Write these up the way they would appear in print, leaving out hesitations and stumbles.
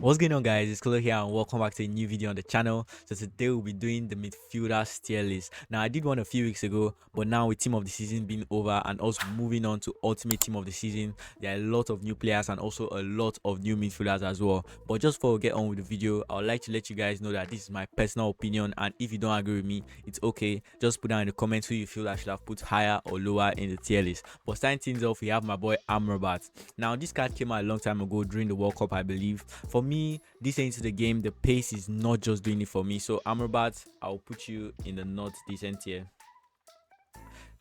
What's going on, guys? It's Kolo here and welcome back to a new video on the channel. So today we'll be doing the midfielders tier list. Now I did one a few weeks ago, but now with team of the season being over and also moving on to ultimate team of the season, there are a lot of new players and also a lot of new midfielders as well. But just before we get on with the video, I would like to let you guys know that this is my personal opinion, and if you don't agree with me, it's okay. Just put down in the comments who you feel I should have put higher or lower in the tier list. But starting things off, we have my boy Amrabat. Now this card came out a long time ago during the World Cup, I believe. For me, this into the game, the pace is not just doing it for me. So Amrabat, I'll put you in the not decent tier.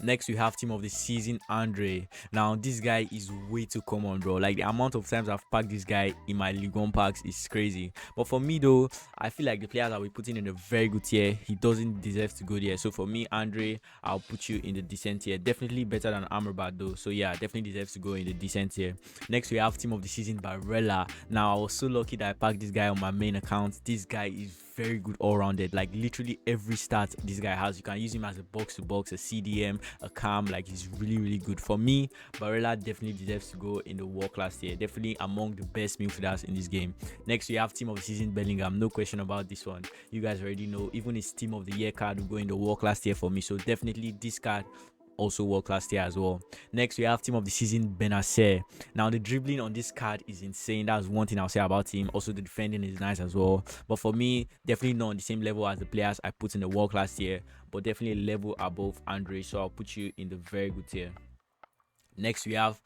Next, we have team of the season, Andre. Now, this guy is way too common, bro. Like, the amount of times I've packed this guy in my League One packs is crazy. But for me, though, I feel like the players that we're putting in a very good tier, he doesn't deserve to go there. So for me, Andre, I'll put you in the decent tier. Definitely better than Amrabat, though. So yeah, definitely deserves to go in the decent tier. Next, we have team of the season, Barella. Now, I was so lucky that I packed this guy on my main account. This guy is very good all-rounded. Like, literally every stat this guy has, you can use him as a box-to-box, a CDM, a cam. Like, he's really good. For me, Barella definitely deserves to go in the world class tier. Definitely among the best midfielders in this game. Next, we have team of the season, Bellingham. No question about this one. You guys already know. Even his team of the year card will go in the world class tier for me. So definitely this card also world class tier as well. Next, we have team of the season, Benacer. Now the dribbling on this card is insane. That's one thing I'll say about him. Also the defending is nice as well, but for me, definitely not on the same level as the players I put in the world class tier, but definitely a level above Andre. So I'll put you in the very good tier. Next, we have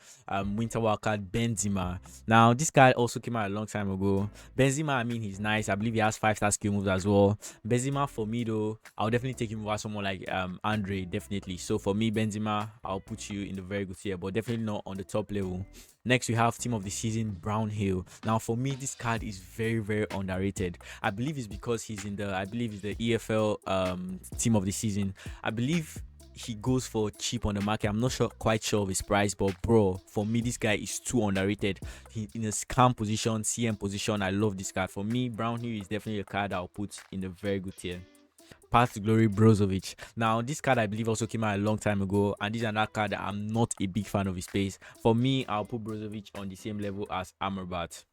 winter wildcard Benzema. Now, this card also came out a long time ago. Benzema, I mean, he's nice. I believe he has 5-star skill moves as well. Benzema, for me, though, I'll definitely take him over someone like Andre, definitely. So for me, Benzema, I'll put you in the very good tier, but definitely not on the top level. Next, we have team of the season, Brownhill. Now, for me, this card is very underrated. I believe it's because he's in the, I believe it's the EFL team of the season. I believe he goes for cheap on the market. I'm not quite sure of his price, but bro, for me, this guy is too underrated. He in a scam position, CM position. I love this card. For me, Brownhill is definitely a card I'll put in the very good tier. Path to Glory, Brozovic. Now, this card I believe also came out a long time ago, and this is another card that I'm not a big fan of his pace. For me, I'll put Brozovic on the same level as Amrabat.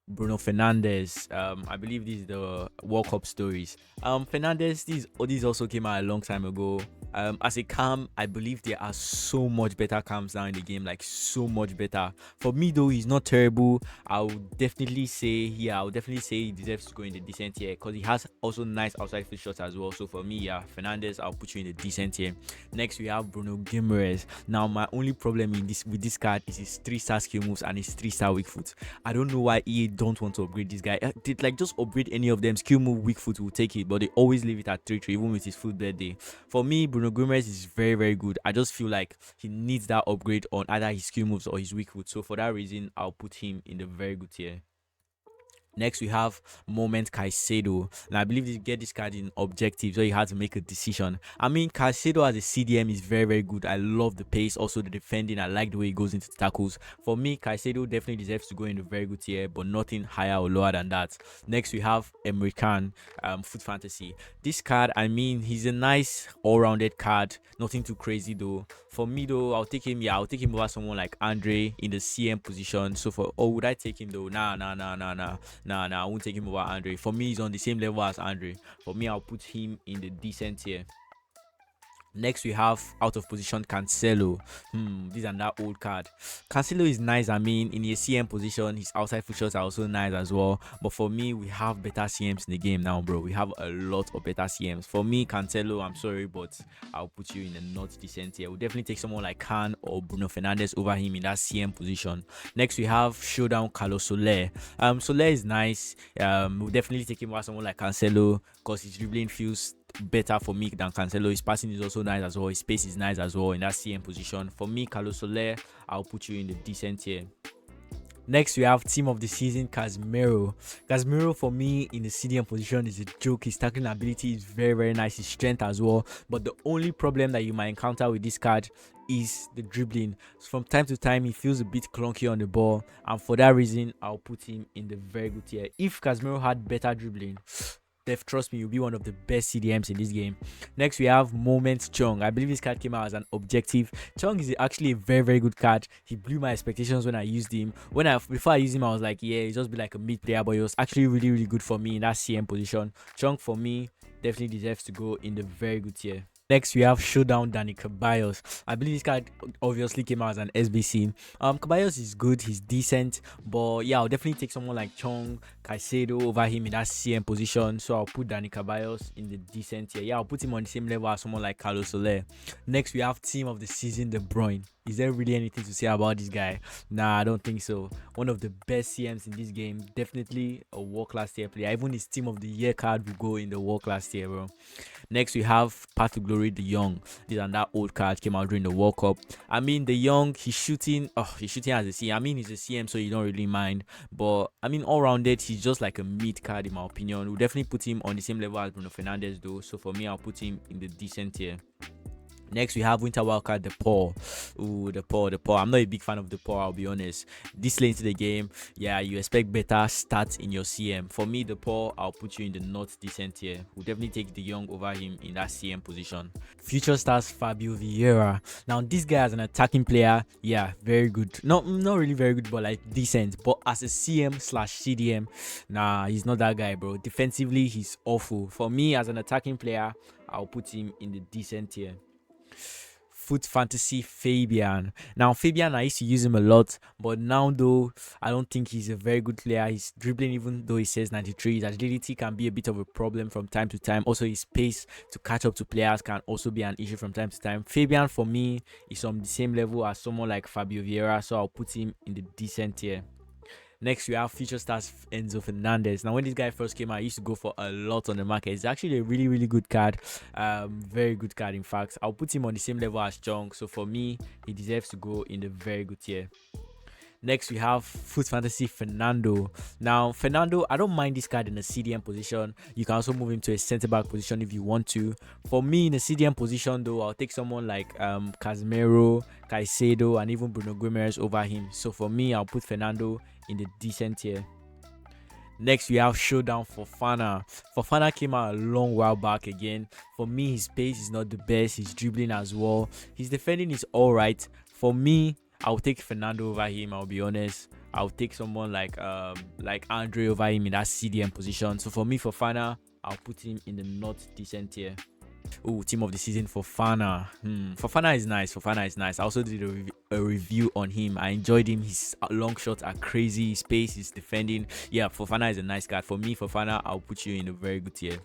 Bruno Fernandes. I believe this is the World Cup stories. Fernandes, these also came out a long time ago. As a cam, I believe there are so much better cams now in the game, like so much better. For me though, he's not terrible. I would definitely say he deserves to go in the decent tier because he has also nice outside foot shots as well. So for me, yeah, Fernandes, I'll put you in the decent tier. Next, we have Bruno Guimaraes. Now, my only problem with this card is his 3-star skill moves and his 3-star weak foot. I don't know why EA don't want to upgrade this guy. Did like just upgrade any of them. Skill move, weak foot will take it, but they always leave it at 3-3 even with his foot birthday. For me, Bruno Guimaraes is very good. I just feel like he needs that upgrade on either his skill moves or his weak foot. So for that reason, I'll put him in the very good tier. Next, we have Moment Caicedo. And I believe you get this card in objectives where you had to make a decision. I mean, Caicedo as a CDM is very good. I love the pace, also the defending. I like the way he goes into the tackles. For me, Caicedo definitely deserves to go in the very good tier, but nothing higher or lower than that. Next, we have Emre Can, Foot Fantasy. This card, I mean, he's a nice all-rounded card. Nothing too crazy though. For me though, I'll take him over someone like Andre in the CM position. So would I take him though? Nah, I won't take him over Andre. For me, he's on the same level as Andre. For me, I'll put him in the decent tier. Next, we have out of position Cancelo. This is that old card. Cancelo is nice. I mean, in a CM position, his outside foot shots are also nice as well. But for me, we have better CMs in the game now, bro. We have a lot of better CMs. For me, Cancelo, I'm sorry, but I'll put you in a not decent tier. We'll definitely take someone like Khan or Bruno Fernandes over him in that CM position. Next, we have Showdown Carlos Soler. Soler is nice. We'll definitely take him over someone like Cancelo because his dribbling feels better for me than Cancelo. His passing is also nice as well. His pace is nice as well in that CM position. For me, Carlos Soler, I'll put you in the decent tier. Next, we have team of the season, Casemiro. Casemiro for me in the CDM position is a joke. His tackling ability is very nice. His strength as well. But the only problem that you might encounter with this card is the dribbling. So from time to time, he feels a bit clunky on the ball. And for that reason, I'll put him in the very good tier. If Casemiro had better dribbling, trust me, you'll be one of the best CDMs in this game. Next, we have Moment Chong. I believe this card came out as an objective. Chong is actually a very, very good card. He blew my expectations when I used him. Before I used him, I was like, yeah, he's just be like a mid player, but he was actually really, really good for me in that CM position. Chong for me definitely deserves to go in the very good tier. Next, we have Showdown Danny Caballos. I believe this card obviously came out as an SBC. Caballos is good, he's decent, but yeah, I'll definitely take someone like Chong, Caicedo over him in that CM position. So I'll put Danny Caballos in the decent tier. Yeah, I'll put him on the same level as someone like Carlos Soler. Next, we have Team of the Season, De Bruyne. Is there really anything to say about this guy? Nah, I don't think so. One of the best CMs in this game. Definitely a world-class tier player. Even his Team of the Year card will go in the world-class tier, bro. Next, we have Path to Glory, De Jong. This and that old card came out during the World Cup. I mean, De Jong, he's shooting as a CM. I mean, he's a CM, so you don't really mind. But I mean, all rounded, he's just like a mid card in my opinion. We'll definitely put him on the same level as Bruno Fernandes, though. So for me, I'll put him in the decent tier. Next, we have Winter Wildcard, the Paul. Ooh, the Paul. I'm not a big fan of the Paul, I'll be honest. This late into the game, yeah, you expect better stats in your CM. For me, the Paul, I'll put you in the not decent tier. We'll definitely take De Jong over him in that CM position. Future stars Fabio Vieira. Now, this guy as an attacking player, yeah, very good. Not really very good, but like decent. But as a CM/CDM, nah, he's not that guy, bro. Defensively, he's awful. For me, as an attacking player, I'll put him in the decent tier. Foot Fantasy Fabian. Now Fabian, I used to use him a lot, but now though I don't think he's a very good player. His dribbling, even though he says 93, his agility can be a bit of a problem from time to time. Also his pace to catch up to players can also be an issue from time to time. Fabian for me is on the same level as someone like Fabio Vieira, so I'll put him in the decent tier. Next, we have future stars Enzo Fernandez. Now, when this guy first came out, I used to go for a lot on the market. It's actually a really, really good card. Very good card, in fact. I'll put him on the same level as Chong. So for me, he deserves to go in the very good tier. Next, we have Foot Fantasy Fernando. Now, Fernando, I don't mind this card in a CDM position. You can also move him to a centre-back position if you want to. For me, in a CDM position, though, I'll take someone like Casemiro, Caicedo, and even Bruno Guimaraes over him. So for me, I'll put Fernando in the decent tier. Next, we have Showdown Fofana. Fofana came out a long while back again. For me, his pace is not the best. His dribbling as well. His defending is alright. For me, I'll take Fernando over him. I'll be honest. I'll take someone like Andre over him in that CDM position. So for me, Fofana, I'll put him in the not decent tier. Oh, Team of the Season Fofana. Fofana is nice. I also did a review on him. I enjoyed him. His long shots are crazy. His pace, his defending. Yeah, Fofana is a nice card. For me, Fofana, I'll put you in a very good tier.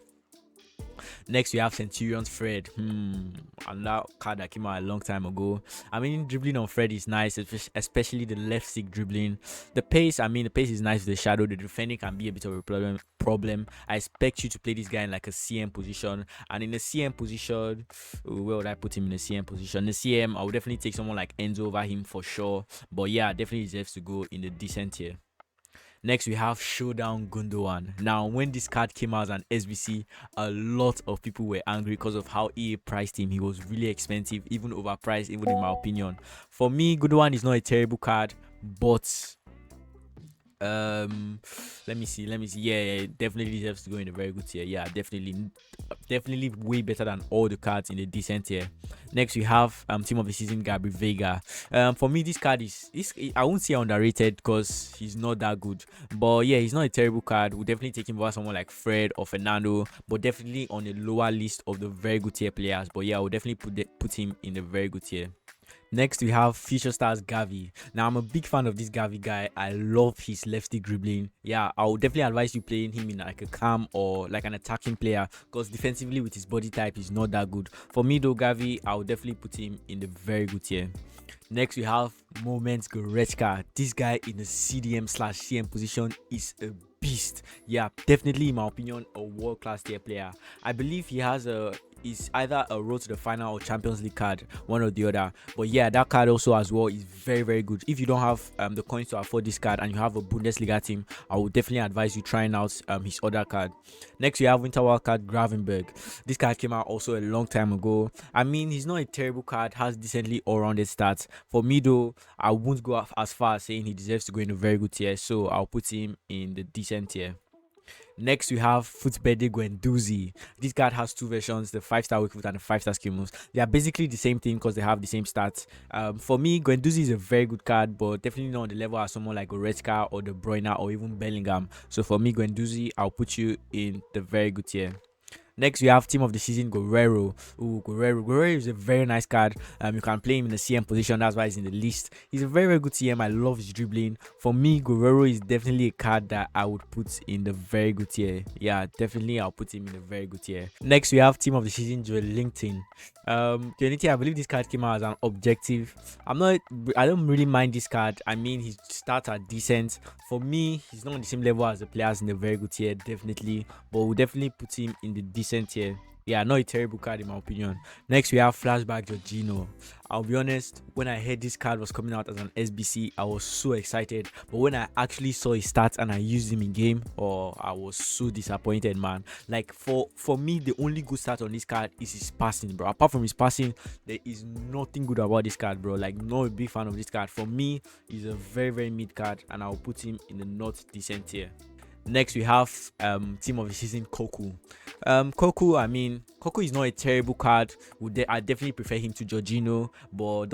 Next, we have Centurion's Fred. Another card that came out a long time ago. I mean, dribbling on Fred is nice, especially the left stick dribbling. The pace is nice with the shadow. The defending can be a bit of a problem. I expect you to play this guy in like a CM position. And in a CM position, where would I put him in a CM position? In the CM, I would definitely take someone like Enzo over him for sure. But yeah, definitely deserves to go in the decent tier. Next, we have Showdown Gundogan. Now, when this card came out as an SBC, a lot of people were angry because of how EA priced him. He was really expensive, even overpriced, even in my opinion. For me, Gundogan is not a terrible card, but let me see. Yeah, definitely deserves to go in a very good tier. Yeah, definitely way better than all the cards in the decent tier. Next, we have Team of the Season Gabri Vega. For me, this card is I won't say underrated because he's not that good, but yeah, he's not a terrible card. We'll definitely take him over someone like Fred or Fernando, but definitely on a lower list of the very good tier players. But yeah, we'll definitely put him in the very good tier. Next, we have Future Stars Gavi. Now, I'm a big fan of this Gavi guy. I love his lefty dribbling. Yeah, I would definitely advise you playing him in like a cam or like an attacking player because defensively with his body type, he's not that good. For me though, Gavi, I would definitely put him in the very good tier. Next, we have Moments Goretzka. This guy in the CDM/CM position is a beast. Yeah, definitely in my opinion, a world-class tier player. I believe he has is either a road to the final or Champions League card, one or the other. But yeah, that card also as well is very, very good. If you don't have the coins to afford this card and you have a Bundesliga team, I would definitely advise you trying out his other card. Next, we have Winter Wildcard Gravenberg. This card came out also a long time ago. I mean, he's not a terrible card, has decently all-rounded stats. For me though, I won't go as far as saying he deserves to go in a very good tier, so I'll put him in the decent tier. Next, we have Footbede Guendouzi. This card has two versions, the 5-star weak foot and the 5-star skill moves. They are basically the same thing because they have the same stats. For me, Guendouzi is a very good card, but definitely not on the level as someone like Goretzka or De Bruyne or even Bellingham. So for me, Guendouzi, I'll put you in the very good tier. Next, we have Team of the Season Guerrero. Guerrero is a very nice card. You can play him in the CM position. That's why he's in the list. He's a very, very good CM. I love his dribbling. For me, Guerrero is definitely a card that I would put in the very good tier. Yeah, definitely I'll put him in the very good tier. Next, we have Team of the Season Joel Linton. Unity, I believe this card came out as an objective. I don't really mind this card. I mean, his stats are decent. For me, he's not on the same level as the players in the very good tier, definitely. But we'll definitely put him in the decent tier. Yeah, not a terrible card in my opinion. Next, we have Flashback Jorginho. I'll be honest, when I heard this card was coming out as an SBC, I was so excited. But when I actually saw his stats and I used him in game, I was so disappointed, man. Like for me, the only good stat on this card is his passing, bro. Apart from his passing, there is nothing good about this card, bro. Like, not a big fan of this card. For me, he's a very, very mid card, and I'll put him in the not decent tier. Next, we have Team of the Season Koku. Koku is not a terrible card. I definitely prefer him to Jorginho, but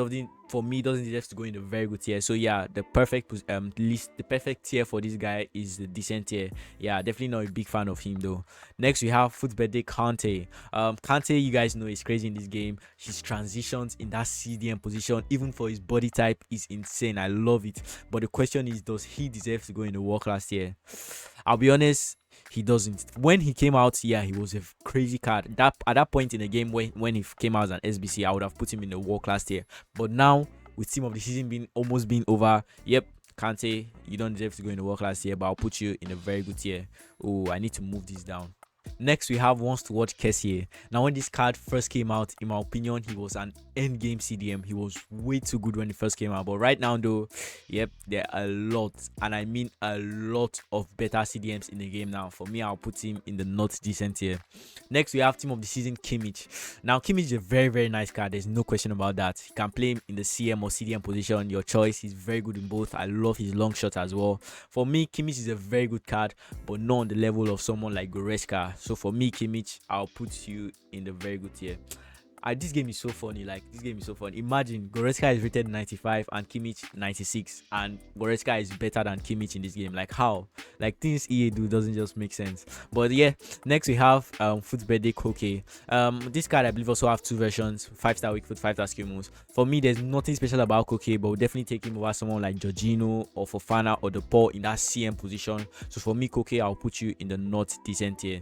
for me doesn't deserve to go in the very good tier. So yeah, the perfect tier for this guy is the decent tier. Yeah, definitely not a big fan of him though. Next, we have Footbede Kante. Kante, you guys know, is crazy in this game. His transitions in that CDM position, even for his body type, is insane. I love it. But the question is, does he deserve to go in the world class tier? I'll be honest, he doesn't. When he came out, yeah, he was a crazy card. At that point in the game when he came out as an SBC, I would have put him in the world class tier. But now, with Team of the Season almost being over, yep, can't say you don't deserve to go in the world class tier, but I'll put you in a very good tier. Oh, I need to move this down. Next, we have Wants to Watch Kessie. Now, when this card first came out, in my opinion, he was an end game CDM. He was way too good when he first came out. But right now, though, yep, there are a lot, and I mean a lot of better CDMs in the game now. For me, I'll put him in the not decent tier. Next, we have Team of the Season Kimmich. Now, Kimmich is a very, very nice card. There's no question about that. You can play him in the CM or CDM position, your choice. He's very good in both. I love his long shot as well. For me, Kimmich is a very good card, but not on the level of someone like Goretzka. So for me, Kimmich, I'll put you in the very good tier. This game is so funny. Like, this game is so fun. Imagine Goretzka is rated 95 and Kimmich 96, and Goretzka is better than Kimmich in this game. Like, how? Like, things EA do doesn't just make sense. But yeah, next we have Footbede Koke. This card, I believe, also have two versions: 5-star weak foot, 5-star skill moves. For me, there's nothing special about Koke, but we'll definitely take him over someone like Jorginho or Fofana or Depor in that CM position. So for me, Koke, I'll put you in the not decent tier.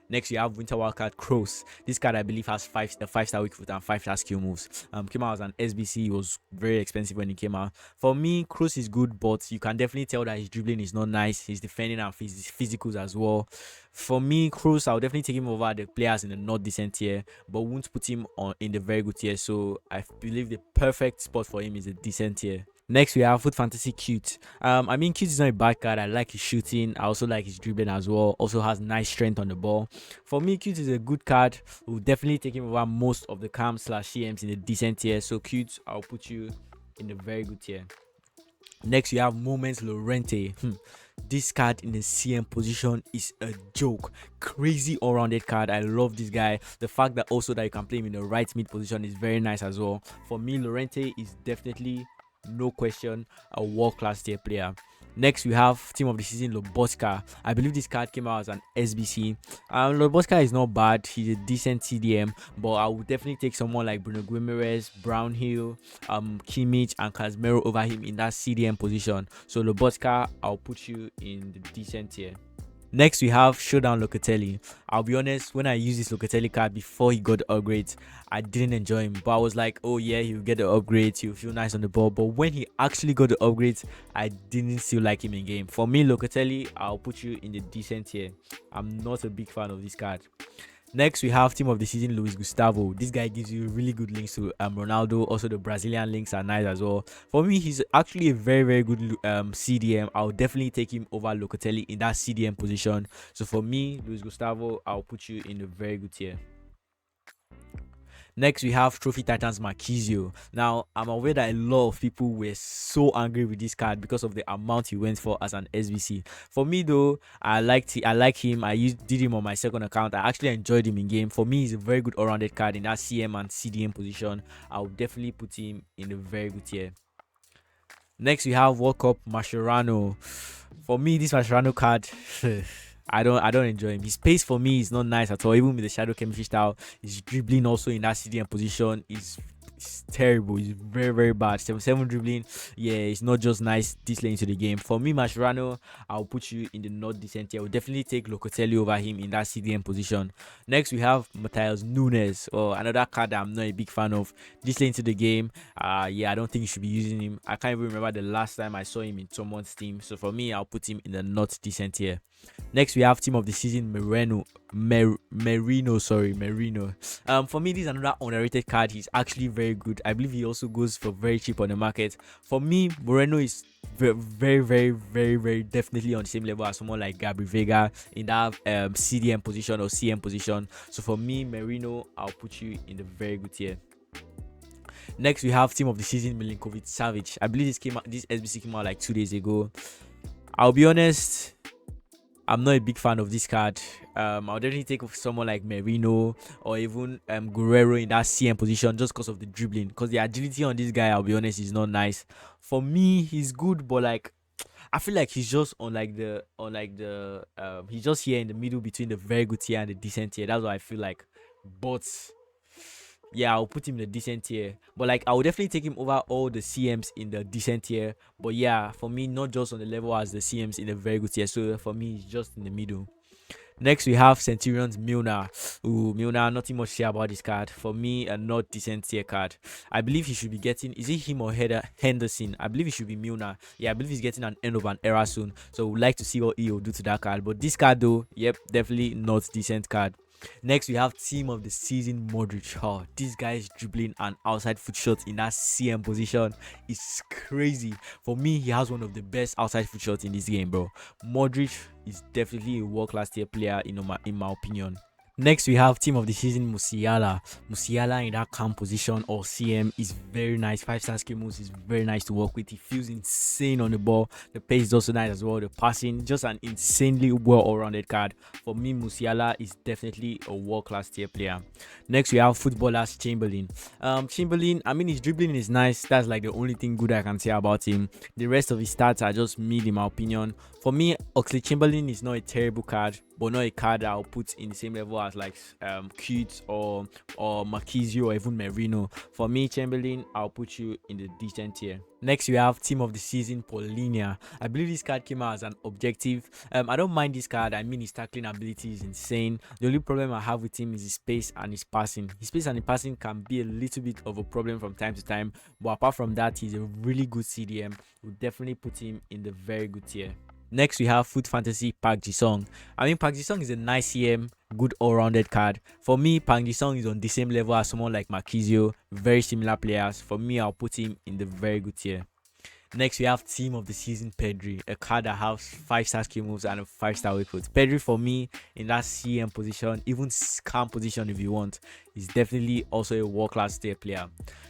Next, you have Winter Wildcard Kroos. This card, I believe, has 5-star weak foot and 5-star skill moves. Came out as an SBC. It was very expensive when it came out. For me, Kroos is good, but you can definitely tell that his dribbling is not nice. His defending and his physicals as well. For me, Kroos, I'll definitely take him over the players in the not decent tier, but won't put him in the very good tier. So I believe the perfect spot for him is a decent tier. Next, we have Foot Fantasy Cute. Cute is not a bad card. I like his shooting. I also like his dribbling as well. Also has nice strength on the ball. For me, Cute is a good card. We'll definitely take him over most of the CAM/CMs in the decent tier. So Cute, I'll put you in the very good tier. Next, you have Moments Llorente. This card in the CM position is a joke. Crazy all-rounded card. I love this guy. The fact that also that you can play him in the right mid position is very nice as well. For me, Llorente is definitely, no question, a world-class tier player. Next, we have Team of the Season Lobotka. I believe this card came out as an SBC. Lobotka is not bad. He's a decent CDM, but I would definitely take someone like Bruno Guimaraes, Brownhill, Kimmich, and Casemiro over him in that CDM position. So Lobotka, I'll put you in the decent tier. Next, we have Showdown Locatelli. I'll be honest, when I used this Locatelli card before he got the upgrades, I didn't enjoy him. But I was like, oh yeah, he'll get the upgrades, he'll feel nice on the ball. But when he actually got the upgrades, I didn't still like him in game. For me, Locatelli, I'll put you in the decent tier. I'm not a big fan of this card. Next, we have Team of the Season Luis Gustavo. This guy gives you really good links to Ronaldo. Also, the Brazilian links are nice as well. For me, he's actually a very, very good CDM. I'll definitely take him over Locatelli in that CDM position. So for me, Luis Gustavo, I'll put you in a very good tier. Next, we have Trophy Titans Marquisio. Now, I'm aware that a lot of people were so angry with this card because of the amount he went for as an SBC. For me, though, I like him. Did him on my second account. I actually enjoyed him in game. For me, he's a very good all-rounded card in that CM and CDM position. I would definitely put him in a very good tier. Next, we have World Cup Mascherano. For me, this Mascherano card, I don't enjoy him. His pace for me is not nice at all. Even with the shadow chemistry style, his dribbling also in that CDM position is terrible. It's very bad. 7-7 dribbling, yeah, it's not just nice this late into the game. For me, Mascherano, I'll put you in the not decent tier. I will definitely take Locatelli over him in that CDM position. Next, we have Matheus Nunes, or another card that I'm not a big fan of this late into the game. Yeah, I don't think you should be using him. I can't even remember the last time I saw him in someone's team. So for me, I'll put him in the not decent tier. Next, we have team of the season Merino. For me, this is another underrated card. He's actually very good. I believe he also goes for very cheap on the market. For me, Moreno is very definitely on the same level as someone like Gabri Vega in that CDM position or CM position. So for me, Merino, I'll put you in the very good tier. Next, we have team of the season Milinkovic Savic. I believe this SBC came out like 2 days ago. I'll be honest, I'm not a big fan of this card. I'll definitely take someone like Merino or even Guerrero in that CM position just because of the dribbling. Because the agility on this guy, I'll be honest, is not nice. For me, he's good, but like I feel like he's just he's just here in the middle between the very good tier and the decent tier. That's what I feel like. But yeah, I'll put him in the decent tier. But like I will definitely take him over all the CMs in the decent tier. But yeah, for me, not just on the level as the CMs in the very good tier. So for me, it's just in the middle. Next, we have Centurion's Milner. Milner, nothing much to say about this card. For me, a not decent tier card. I believe he should be getting, is it him or Henderson? I believe he should be Milner. Yeah, I believe he's getting an end of an era soon. So we'd like to see what he will do to that card. But this card though, yep, definitely not decent card. Next, we have team of the season Modric. Oh, this guy is dribbling an outside foot shot in that CM position. It's crazy. For me, he has one of the best outside foot shots in this game, bro. Modric is definitely a world-class tier player in my opinion. Next, we have team of the season Musiala. Musiala in that cam position or CM is very nice. 5-star skill moves is very nice to work with. He feels insane on the ball. The pace is also nice as well. The passing, just an insanely well all-rounded card. For me, Musiala is definitely a world-class tier player. Next, we have footballers Chamberlain. Chamberlain, I mean, his dribbling is nice. That's like the only thing good I can say about him. The rest of his stats are just mid in my opinion. For me, Oxlade-Chamberlain is not a terrible card, but not a card I'll put in the same level as like Cute or Marquisio or even Merino. For me, Chamberlain, I'll put you in the decent tier. Next, we have team of the season Paulinho. I believe this card came out as an objective. I don't mind this card. I mean, his tackling ability is insane. The only problem I have with him is his pace and his passing. His pace and his passing can be a little bit of a problem from time to time, but apart from that, he's a really good CDM. We'll definitely put him in the very good tier. Next, we have Foot Fantasy Park Ji-sung. I mean, Park Ji-sung is a nice CM, good all-rounded card. For me, Park Ji-sung is on the same level as someone like Marquisio. Very similar players. For me, I'll put him in the very good tier. Next, we have team of the season Pedri, a card that has 5-star skill moves and a 5-star weak foot. Pedri for me in that CM position, even scam position if you want, is definitely also a world-class tier player.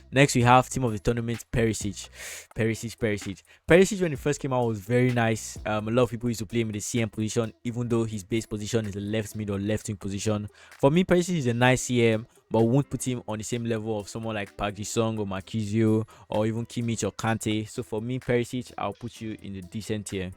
Next, we have team of the tournament Perisic. Perisic when he first came out was very nice. A lot of people used to play him in the CM position, even though his base position is the left mid or left wing position. For me, Perisic is a nice CM, but won't put him on the same level of someone like Park Ji-sung or Marquisio or even Kimmich or Kante. So for me, Perisic, I'll put you in the decent tier.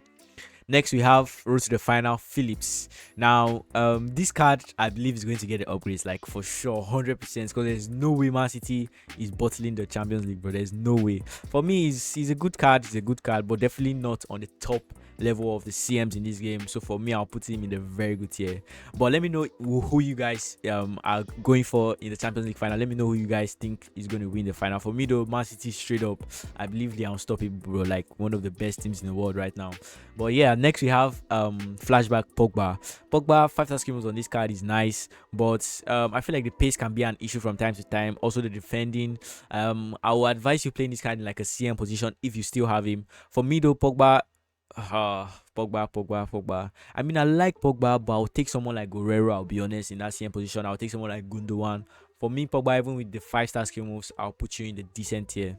Next, we have road to the final Phillips. Now, this card I believe is going to get the upgrades, like for sure, 100%. Because there's no way Man City is bottling the Champions League, bro. There's no way. For me, he's a good card. He's a good card, but definitely not on the top level of the CMs in this game. So for me, I'll put him in the very good tier. But let me know who you guys are going for in the Champions League final. Let me know who you guys think is going to win the final. For me though, Man City straight up, I believe they are unstoppable, bro. Like one of the best teams in the world right now. But yeah, next we have flashback Pogba. 5-star skills on this card is nice, but I feel like the pace can be an issue from time to time. Also the defending. I will advise you playing this card in like a CM position if you still have him. For me though, Pogba. Pogba. I mean, I like Pogba, but I'll take someone like Guerrero. I'll be honest, in that same position. I'll take someone like Gundogan. For me, Pogba, even with the 5-star skill moves, I'll put you in the decent tier.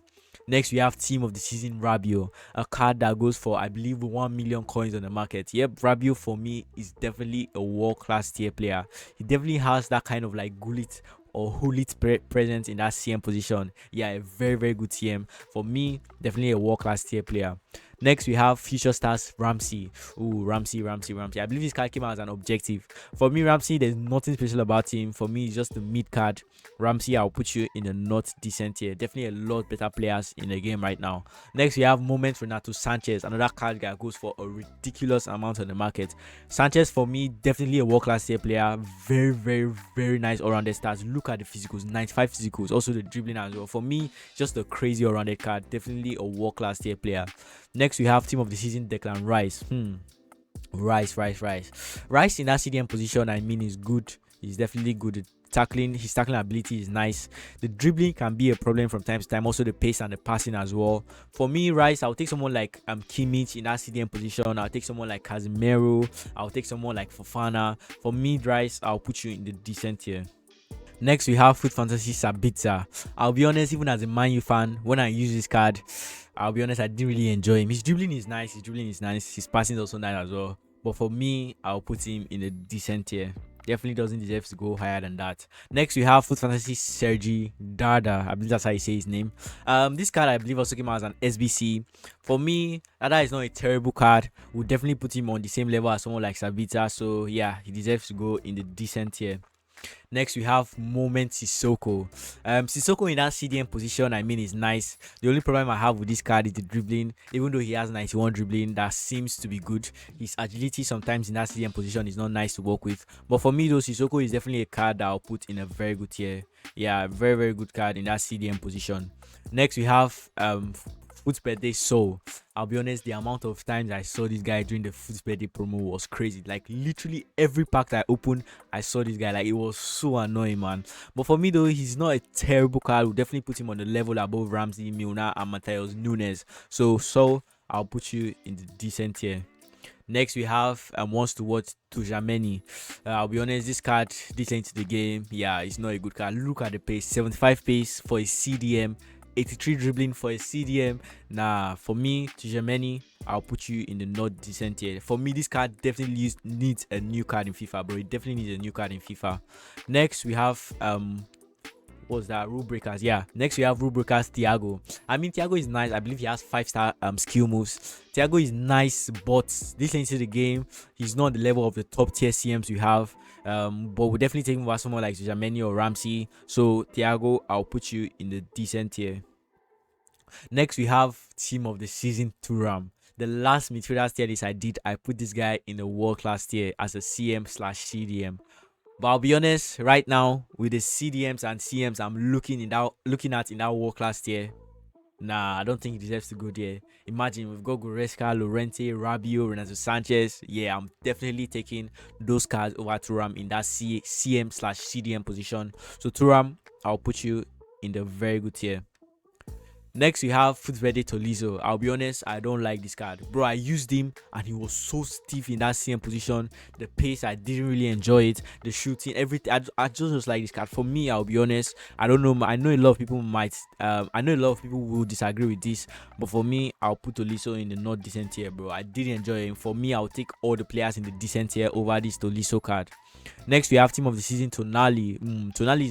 Next, we have Team of the Season Rabiot, a card that goes for, I believe, 1 million coins on the market. Yep, Rabiot for me is definitely a world-class tier player. He definitely has that kind of like Gullit or Hulit presence in that CM position. Yeah, a very, very good CM. For me, definitely a world-class tier player. Next, we have Future Stars Ramsey. Ooh, Ramsey. I believe this card came out as an objective. For me, Ramsey, there's nothing special about him. For me, it's just the mid card. Ramsey, I'll put you in a not decent tier. Definitely a lot better players in the game right now. Next, we have Moment Renato Sanchez. Another card guy goes for a ridiculous amount on the market. Sanchez, for me, definitely a world-class tier player. Very, very, very nice all-rounded stats. Look at the physicals, 95 physicals. Also the dribbling as well. For me, just a crazy all-rounded card. Definitely a world-class tier player. Next, we have Team of the Season Declan Rice. Rice in that CDM position, I mean, is good. He's definitely good. His tackling ability is nice. The dribbling can be a problem from time to time. Also the pace and the passing as well. For me, Rice, I'll take someone like Kimmich in that CDM position. I'll take someone like Casemiro. I'll take someone like Fofana. For me, Rice, I'll put you in the decent tier. Next, we have Foot Fantasy Sabitzer. I'll be honest, even as a Man U fan, when I use this card, I'll be honest, I didn't really enjoy him. His dribbling is nice. His passing is also nice as well. But for me, I'll put him in a decent tier. Definitely doesn't deserve to go higher than that. Next, we have Foot Fantasy Sergi Darda. I believe that's how you say his name. This card, I believe, also came out as an SBC. For me, Darda is not a terrible card. We'll definitely put him on the same level as someone like Sabitzer. So yeah, he deserves to go in the decent tier. Next, we have Moment Sissoko. Sissoko in that CDM position, I mean, is nice. The only problem I have with this card is the dribbling. Even though he has 91 dribbling, that seems to be good. His agility sometimes in that CDM position is not nice to work with. But for me, though, Sissoko is definitely a card that I'll put in a very good tier. Yeah, very, very good card in that CDM position. Next, we have Foot's Birthday Soul. I'll be honest, the amount of times I saw this guy during the Foot's Birthday promo was crazy. Like literally every pack that I opened, I saw this guy. Like it was so annoying, man. But for me though, he's not a terrible card. We'll definitely put him on the level above Ramsey, Milner, and Matheus Nunes. So I'll put you in the decent tier. Next, we have wants to watch Tujameni. I'll be honest, this card, this into the game, yeah, it's not a good card. Look at the pace, 75 pace for a CDM. 83 dribbling for a CDM. Nah, for me, Tujameni, I'll put you in the not decent tier. For me, this card definitely needs a new card in FIFA, bro. It definitely needs a new card in FIFA. Next, we have what's that? Rule Breakers. Yeah. Next, we have Rule Breakers Thiago. I mean, Thiago is nice. I believe he has 5-star skill moves. Thiago is nice, but this into the game, he's not the level of the top tier CMs we have. But we're definitely taking over someone like Jameni or Ramsey. So Thiago, I'll put you in the decent tier. Next, we have Team of the Season Thuram. The last midfielder tier list I did, I put this guy in a world-class tier as a CM/CDM. But I'll be honest, right now with the CDMs and CMs I'm looking at in that world-class tier, nah, I don't think he deserves to go there. Imagine we've got Goretzka, Llorente, Rabiot, Renato Sanchez. Yeah, I'm definitely taking those cards over Thuram in that CM/CDM position. So Thuram, I'll put you in the very good tier. Next, we have Footbirthday Tolisso. I'll be honest, I don't like this card. Bro, I used him and he was so stiff in that CM position. The pace, I didn't really enjoy it. The shooting, everything. I just like this card. For me, I'll be honest, I don't know. I know a lot of people will disagree with this. But for me, I'll put Tolisso in the not decent tier, bro. I didn't enjoy him. For me, I'll take all the players in the decent tier over this Tolisso card. Next, we have Team of the Season Tonali. Tonali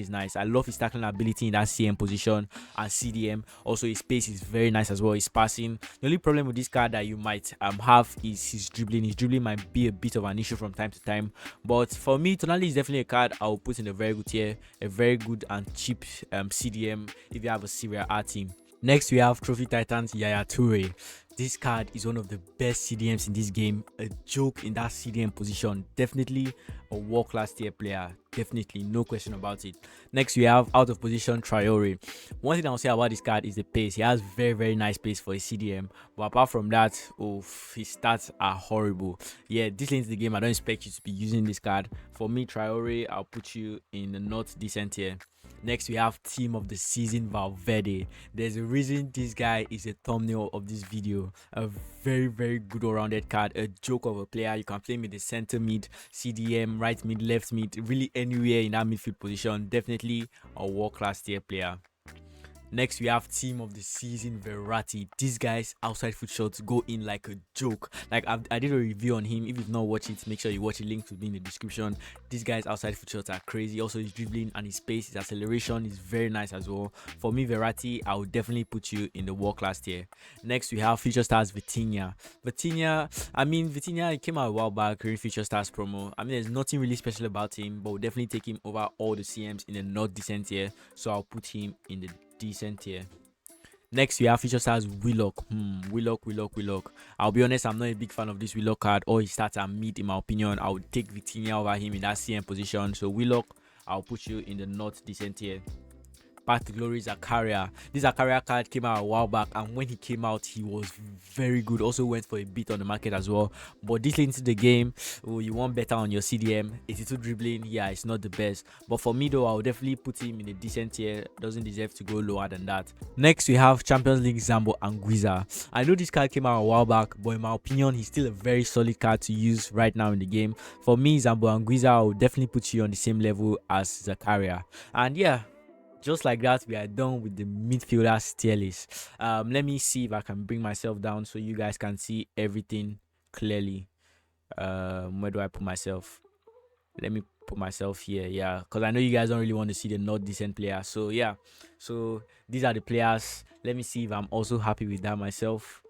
is nice. I love his tackling ability in that CM position and CDM. Also, his pace is very nice as well. His passing. The only problem with this card that you might have is his dribbling. His dribbling might be a bit of an issue from time to time. But for me, Tonali is definitely a card I'll put in a very good tier. A very good and cheap CDM if you have a Serie A team. Next, we have Trophy Titans Yaya Toure. This card is one of the best CDMs in this game. A joke in that CDM position. Definitely a world-class tier player. Definitely, no question about it. Next, we have out of position Traore. One thing I'll say about this card is the pace. He has very, very nice pace for a CDM. But apart from that, his stats are horrible. Yeah, this lane to the game, I don't expect you to be using this card. For me, Traore, I'll put you in the not decent tier. Next, we have team of the season Valverde. There's a reason this guy is a thumbnail of this video. A very good all-rounded card, a joke of a player. You can play him in the center mid, CDM, right mid, left mid, really anywhere in that midfield position. Definitely a world-class tier player. Next, we have team of the season Verratti. This guy's outside foot shots go in like a joke. Like I did a review on him. If you've not watched it, make sure you watch it. Link will be in the description. This guy's outside foot shots are crazy. Also, his dribbling and his pace, his acceleration is very nice as well. For me, Verratti, I would definitely put you in the world class tier. Next, we have Future Stars Vitinha. Vitinha, he came out a while back during Future Stars promo. There's nothing really special about him, but we'll definitely take him over all the CMs in the not decent tier. So I'll put him in the decent tier. Next, we have Future Stars Willock. Willock. I'll be honest, I'm not a big fan of this Willock card. All his stats are mid in my opinion. I would take Vitinha over him in that CM position. So Willock, I'll put you in the not decent tier. Path to Glory Zakaria. This Zakaria card came out a while back, and when he came out, he was very good. Also went for a bit on the market as well. But this into the game, you want better on your CDM. 82 dribbling, yeah, it's not the best. But for me though, I'll definitely put him in a decent tier. Doesn't deserve to go lower than that. Next, we have Champions League Zambo Anguissa. I know this card came out a while back, but in my opinion, he's still a very solid card to use right now in the game. For me, Zambo Anguissa, I will definitely put you on the same level as Zakaria. And yeah, just like that, we are done with the midfielders tier list. Let me see if I can bring myself down so you guys can see everything clearly. Where do I put myself? Let me put myself here, yeah, because I know you guys don't really want to see the not decent players. So yeah, so these are the players. Let me see if I'm also happy with that myself.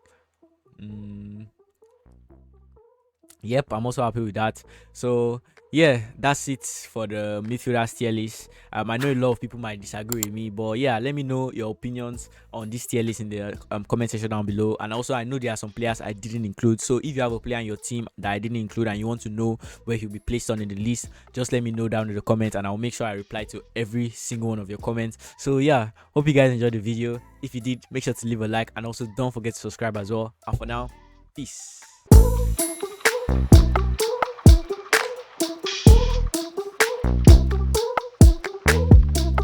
Yep, I'm also happy with that. So yeah, that's it for the midfielders tier list. I know a lot of people might disagree with me, but yeah, let me know your opinions on this tier list in the comment section down below. And also, I know there are some players I didn't include, so if you have a player in your team that I didn't include and you want to know where he'll be placed on in the list, just let me know down in the comments, and I'll make sure I reply to every single one of your comments. So yeah, hope you guys enjoyed the video. If you did, make sure to leave a like, and also don't forget to subscribe as well. And for now, peace.